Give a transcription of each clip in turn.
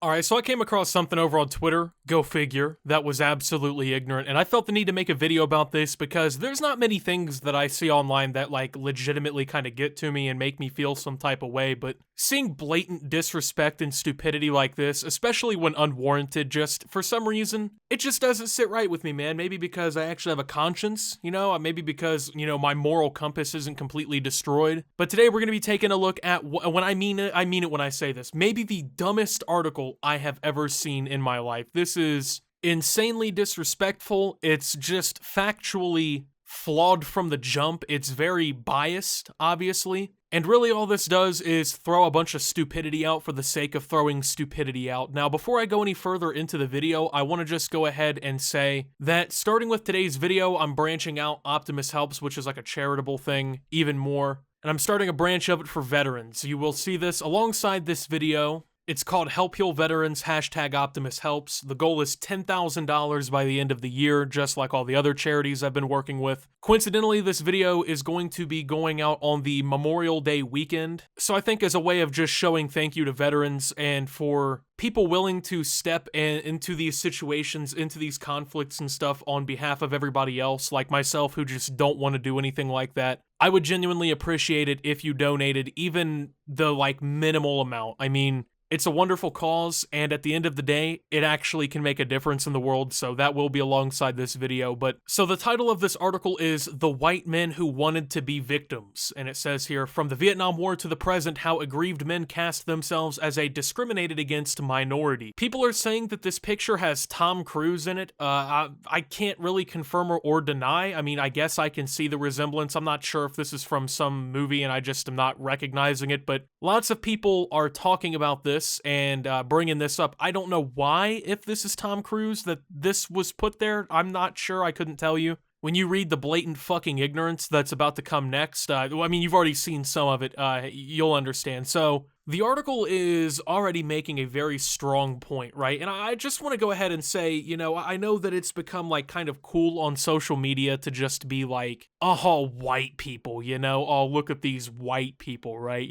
Alright, so I came across something over on Twitter, go figure, that was absolutely ignorant, and I felt the need to make a video about this because there's not many things that I see online that, like, legitimately kind of get to me and make me feel some type of way, but seeing blatant disrespect and stupidity like this, especially when unwarranted, just, for some reason, it just doesn't sit right with me, man. Maybe because I actually have a conscience, maybe because, my moral compass isn't completely destroyed. But today we're going to be taking a look at, when I mean it when I say this, maybe the dumbest article I have ever seen in my life. This is insanely disrespectful. It's just factually flawed from the jump. It's very biased, obviously. And really all this does is throw a bunch of stupidity out for the sake of throwing stupidity out. Now, before I go any further into the video, I want to just go ahead and say that starting with today's video, I'm branching out Optimus Helps, which is like a charitable thing, even more. And I'm starting a branch of it for veterans. You will see this alongside this video. It's called Help Heal Veterans, #Optimus Helps. The goal is $10,000 by the end of the year, just like all the other charities I've been working with. Coincidentally, this video is going to be going out on the Memorial Day weekend, so I think as a way of just showing thank you to veterans and for people willing to step into these situations, into these conflicts and stuff on behalf of everybody else, like myself, who just don't want to do anything like that. I would genuinely appreciate it if you donated even the, minimal amount. I mean, it's a wonderful cause, and at the end of the day, it actually can make a difference in the world, so that will be alongside this video. So the title of this article is The White Men Who Wanted to Be Victims, and it says here, from the Vietnam War to the present, how aggrieved men cast themselves as a discriminated against minority. People are saying that this picture has Tom Cruise in it. I can't really confirm or deny. I mean, I guess I can see the resemblance. I'm not sure if this is from some movie and I just am not recognizing it, but lots of people are talking about this and bringing this up. I don't know why, if this is Tom Cruise, that this was put there. I'm not sure. I couldn't tell you. When you read the blatant fucking ignorance that's about to come next, I mean, you've already seen some of it, you'll understand. So, the article is already making a very strong point, right? And I just want to go ahead and say, I know that it's become, kind of cool on social media to just be like, oh, white people, oh, look at these white people, right?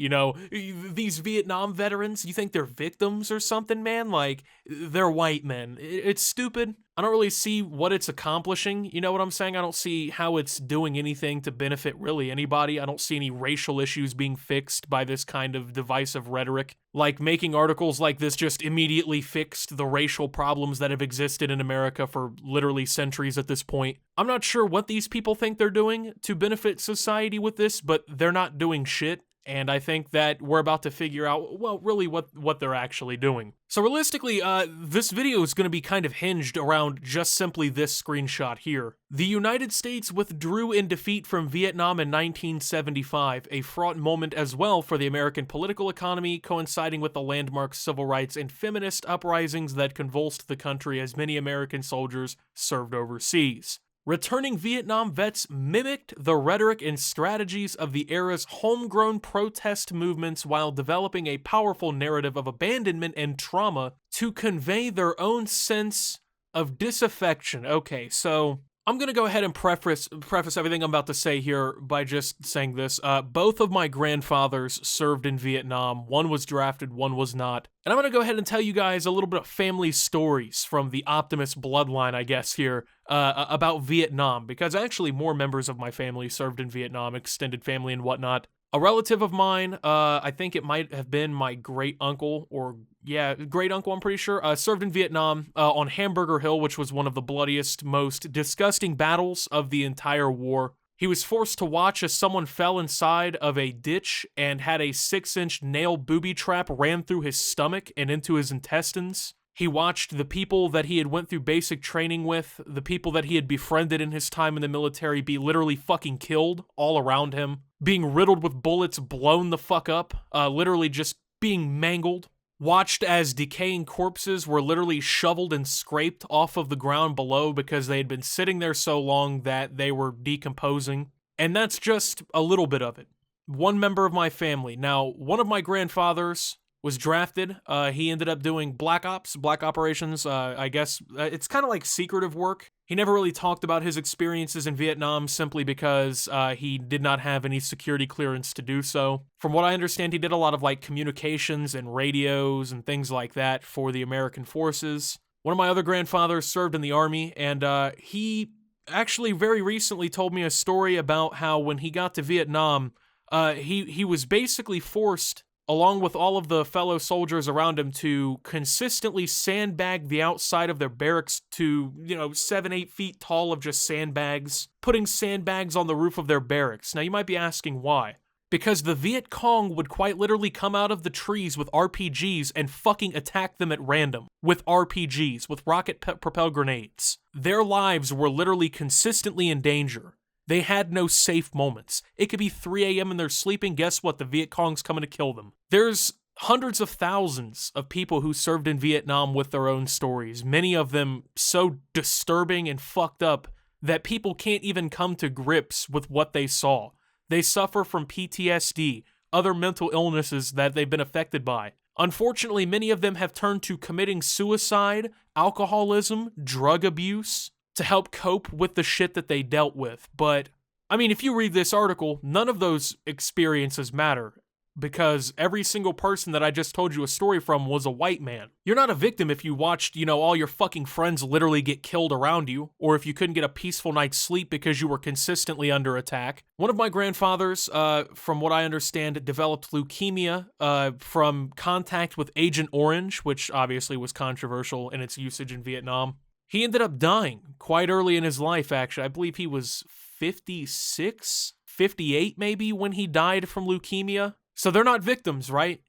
These Vietnam veterans, you think they're victims or something, man? They're white men. It's stupid. I don't really see what it's accomplishing, you know what I'm saying? I don't see how it's doing anything to benefit really anybody. I don't see any racial issues being fixed by this kind of divisive rhetoric. Making articles like this just immediately fixed the racial problems that have existed in America for literally centuries at this point. I'm not sure what these people think they're doing to benefit society with this, but they're not doing shit. And I think that we're about to figure out, well, really what they're actually doing. So realistically, this video is going to be kind of hinged around just simply this screenshot here. The United States withdrew in defeat from Vietnam in 1975, a fraught moment as well for the American political economy, coinciding with the landmark civil rights and feminist uprisings that convulsed the country as many American soldiers served overseas. Returning Vietnam vets mimicked the rhetoric and strategies of the era's homegrown protest movements while developing a powerful narrative of abandonment and trauma to convey their own sense of disaffection. Okay, so I'm going to go ahead and preface everything I'm about to say here by just saying this. Both of my grandfathers served in Vietnam. One was drafted, one was not. And I'm going to go ahead and tell you guys a little bit of family stories from the Optimus bloodline, I guess, here, about Vietnam, because actually more members of my family served in Vietnam, extended family and whatnot. A relative of mine, I think it might have been my great-uncle, great-uncle, I'm pretty sure, served in Vietnam on Hamburger Hill, which was one of the bloodiest, most disgusting battles of the entire war. He was forced to watch as someone fell inside of a ditch and had a 6-inch nail booby trap ran through his stomach and into his intestines. He watched the people that he had went through basic training with, the people that he had befriended in his time in the military, be literally fucking killed all around him, being riddled with bullets, blown the fuck up, literally just being mangled. Watched as decaying corpses were literally shoveled and scraped off of the ground below because they had been sitting there so long that they were decomposing. And that's just a little bit of it. One member of my family. Now, one of my grandfathers was drafted. He ended up doing black operations. I guess it's kind of like secretive work. He never really talked about his experiences in Vietnam simply because he did not have any security clearance to do so. From what I understand, he did a lot of like communications and radios and things like that for the American forces. One of my other grandfathers served in the Army, and he actually very recently told me a story about how when he got to Vietnam, he was basically forced, along with all of the fellow soldiers around him, to consistently sandbag the outside of their barracks to, 7-8 feet tall of just sandbags, putting sandbags on the roof of their barracks. Now you might be asking why. Because the Viet Cong would quite literally come out of the trees with RPGs and fucking attack them at random with RPGs, with rocket-propelled grenades. Their lives were literally consistently in danger. They had no safe moments. It could be 3 a.m. and they're sleeping. Guess what? The Viet Cong's coming to kill them. There's hundreds of thousands of people who served in Vietnam with their own stories, many of them so disturbing and fucked up that people can't even come to grips with what they saw. They suffer from PTSD, other mental illnesses that they've been affected by. Unfortunately, many of them have turned to committing suicide, alcoholism, drug abuse to help cope with the shit that they dealt with. But, I mean, if you read this article, none of those experiences matter, because every single person that I just told you a story from was a white man. You're not a victim if you watched, all your fucking friends literally get killed around you, or if you couldn't get a peaceful night's sleep because you were consistently under attack. One of my grandfathers, from what I understand, developed leukemia from contact with Agent Orange, which obviously was controversial in its usage in Vietnam. He ended up dying quite early in his life, actually. I believe he was 56, 58 maybe when he died from leukemia. So they're not victims, right?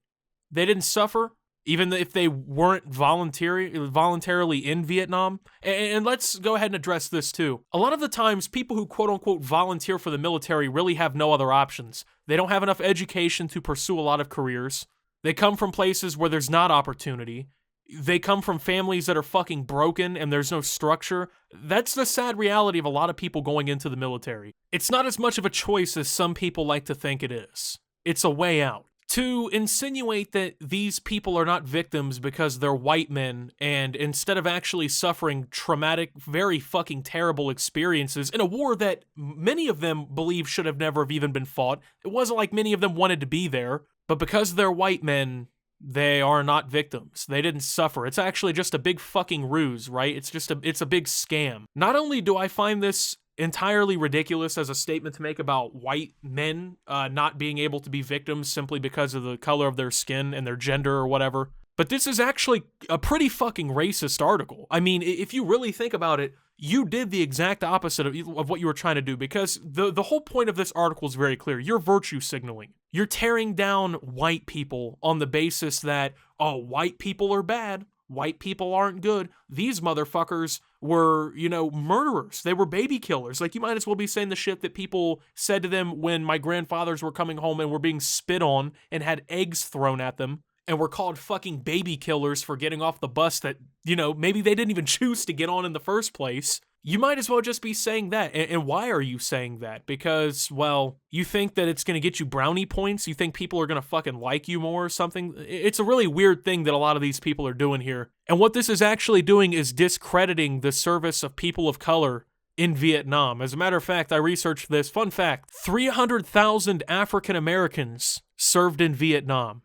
They didn't suffer, even if they weren't voluntarily in Vietnam. And let's go ahead and address this too. A lot of the times, people who quote-unquote volunteer for the military really have no other options. They don't have enough education to pursue a lot of careers. They come from places where there's not opportunity. They come from families that are fucking broken and there's no structure. That's the sad reality of a lot of people going into the military. It's not as much of a choice as some people like to think it is. It's a way out. To insinuate that these people are not victims because they're white men, and instead of actually suffering traumatic, very fucking terrible experiences in a war that many of them believe should have never have even been fought, it wasn't like many of them wanted to be there, but because they're white men, they are not victims. They didn't suffer. It's actually just a big fucking ruse, right? It's a big scam. Not only do I find this entirely ridiculous as a statement to make about white men not being able to be victims simply because of the color of their skin and their gender or whatever, but this is actually a pretty fucking racist article. I mean, if you really think about it, you did the exact opposite of what you were trying to do, because the whole point of this article is very clear. You're virtue signaling. You're tearing down white people on the basis that, oh, white people are bad. White people aren't good. These motherfuckers were, murderers. They were baby killers. Like, you might as well be saying the shit that people said to them when my grandfathers were coming home and were being spit on and had eggs thrown at them and were called fucking baby killers for getting off the bus that, maybe they didn't even choose to get on in the first place. You might as well just be saying that. And why are you saying that? Because, well, you think that it's going to get you brownie points? You think people are going to fucking like you more or something? It's a really weird thing that a lot of these people are doing here. And what this is actually doing is discrediting the service of people of color in Vietnam. As a matter of fact, I researched this. Fun fact, 300,000 African Americans served in Vietnam.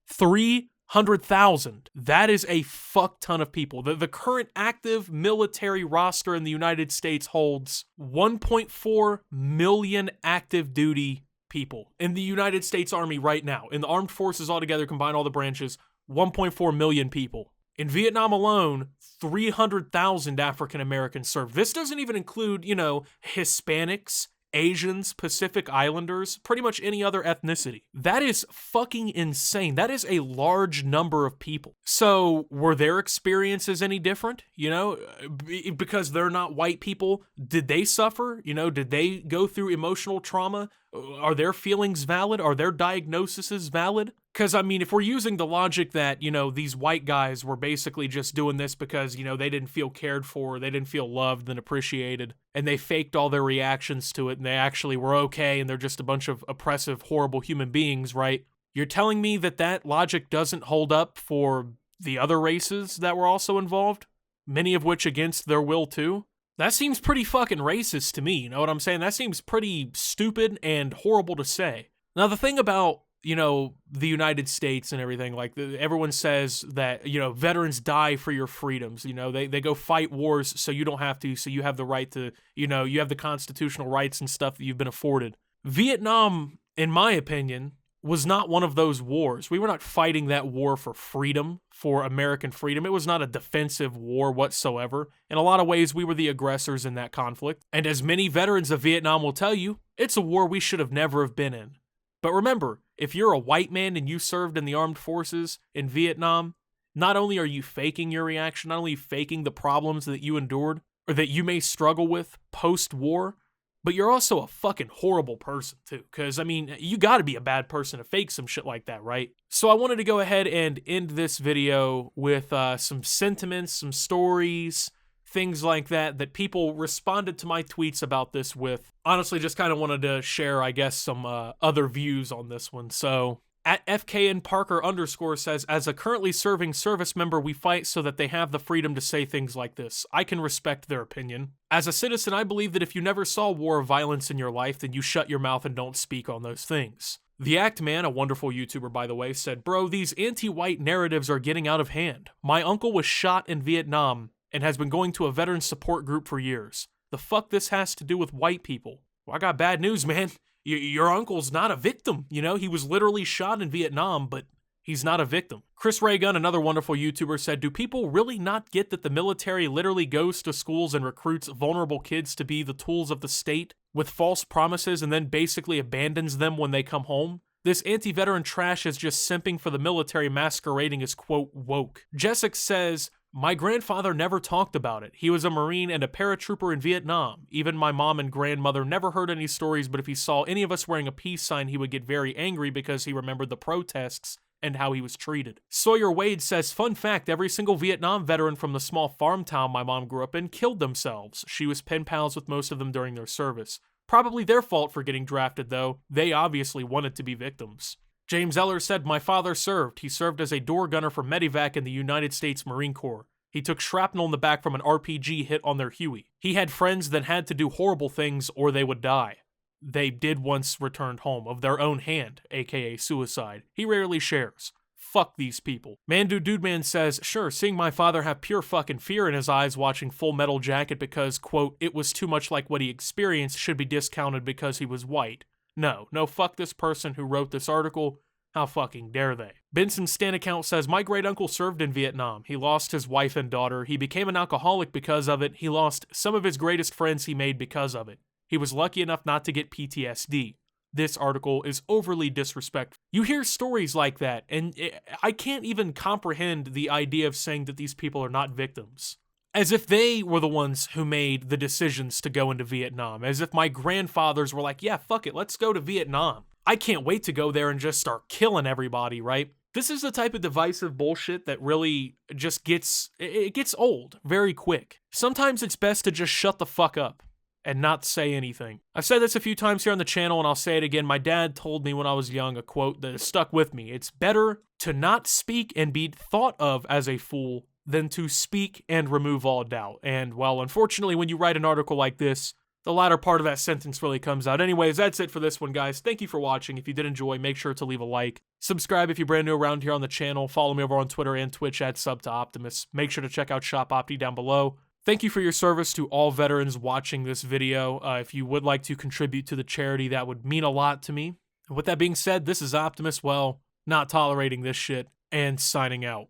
300,000. That is a fuck ton of people. The current active military roster in the United States holds 1.4 million active duty people in the United States Army right now. In the armed forces altogether, combine all the branches, 1.4 million people. In Vietnam alone, 300,000 African Americans served. This doesn't even include, Hispanics, Asians, Pacific Islanders, pretty much any other ethnicity. That is fucking insane. That is a large number of people. So were their experiences any different? Because they're not white people, did they suffer? Did they go through emotional trauma? Are their feelings valid? Are their diagnoses valid? Because, I mean, if we're using the logic that, these white guys were basically just doing this because, they didn't feel cared for, they didn't feel loved and appreciated, and they faked all their reactions to it, and they actually were okay, and they're just a bunch of oppressive, horrible human beings, right? You're telling me that that logic doesn't hold up for the other races that were also involved? Many of which against their will too? That seems pretty fucking racist to me, you know what I'm saying? That seems pretty stupid and horrible to say. Now, the thing about, the United States and everything, like, everyone says that, veterans die for your freedoms, they go fight wars so you don't have to, so you have the right to, you have the constitutional rights and stuff that you've been afforded. Vietnam, in my opinion, was not one of those wars. We were not fighting that war for freedom, for American freedom. It was not a defensive war whatsoever. In a lot of ways, we were the aggressors in that conflict. And as many veterans of Vietnam will tell you, it's a war we should have never have been in. But remember, if you're a white man and you served in the armed forces in Vietnam, not only are you faking your reaction, not only faking the problems that you endured, or that you may struggle with post-war, but you're also a fucking horrible person too, because, you gotta be a bad person to fake some shit like that, right? So I wanted to go ahead and end this video with some sentiments, some stories, things like that people responded to my tweets about this with. Honestly, just kind of wanted to share, I guess, some other views on this one. So, at FKN Parker _ says, as a currently serving service member, we fight so that they have the freedom to say things like this. I can respect their opinion. As a citizen, I believe that if you never saw war or violence in your life, then you shut your mouth and don't speak on those things. The Act Man, a wonderful YouTuber by the way, said, bro, these anti-white narratives are getting out of hand. My uncle was shot in Vietnam and has been going to a veteran support group for years. The fuck this has to do with white people? Well, I got bad news, man. Your uncle's not a victim, He was literally shot in Vietnam, but he's not a victim. Chris Raygun, another wonderful YouTuber, said, do people really not get that the military literally goes to schools and recruits vulnerable kids to be the tools of the state with false promises and then basically abandons them when they come home? This anti-veteran trash is just simping for the military masquerading as, quote, woke. Jessica says, my grandfather never talked about it. He was a Marine and a paratrooper in Vietnam. Even my mom and grandmother never heard any stories, but if he saw any of us wearing a peace sign, he would get very angry because he remembered the protests and how he was treated. Sawyer Wade says, fun fact, every single Vietnam veteran from the small farm town my mom grew up in killed themselves. She was pen pals with most of them during their service. Probably their fault for getting drafted, though. They obviously wanted to be victims. James Eller said, my father served. He served as a door gunner for Medivac in the United States Marine Corps. He took shrapnel in the back from an RPG hit on their Huey. He had friends that had to do horrible things or they would die. They did once returned home of their own hand, aka suicide. He rarely shares. Fuck these people. Mandu Dudeman says, sure, seeing my father have pure fucking fear in his eyes watching Full Metal Jacket because, quote, it was too much like what he experienced should be discounted because he was white. No, fuck this person who wrote this article. How fucking dare they? Benson's Stan account says, my great uncle served in Vietnam. He lost his wife and daughter. He became an alcoholic because of it. He lost some of his greatest friends he made because of it. He was lucky enough not to get PTSD. This article is overly disrespectful. You hear stories like that, and I can't even comprehend the idea of saying that these people are not victims. As if they were the ones who made the decisions to go into Vietnam. As if my grandfathers were like, yeah, fuck it, let's go to Vietnam. I can't wait to go there and just start killing everybody, right? This is the type of divisive bullshit that really just gets old very quick. Sometimes it's best to just shut the fuck up and not say anything. I've said this a few times here on the channel and I'll say it again. My dad told me when I was young a quote that has stuck with me. It's better to not speak and be thought of as a fool than to speak and remove all doubt. And well, unfortunately, when you write an article like this, the latter part of that sentence really comes out. Anyways, that's it for this one, guys. Thank you for watching. If you did enjoy, make sure to leave a like. Subscribe if you're brand new around here on the channel. Follow me over on Twitter and Twitch at @SubToOptimus. Make sure to check out Shop Opti down below. Thank you for your service to all veterans watching this video. If you would like to contribute to the charity, that would mean a lot to me. And with that being said, this is Optimus, well, not tolerating this shit, and signing out.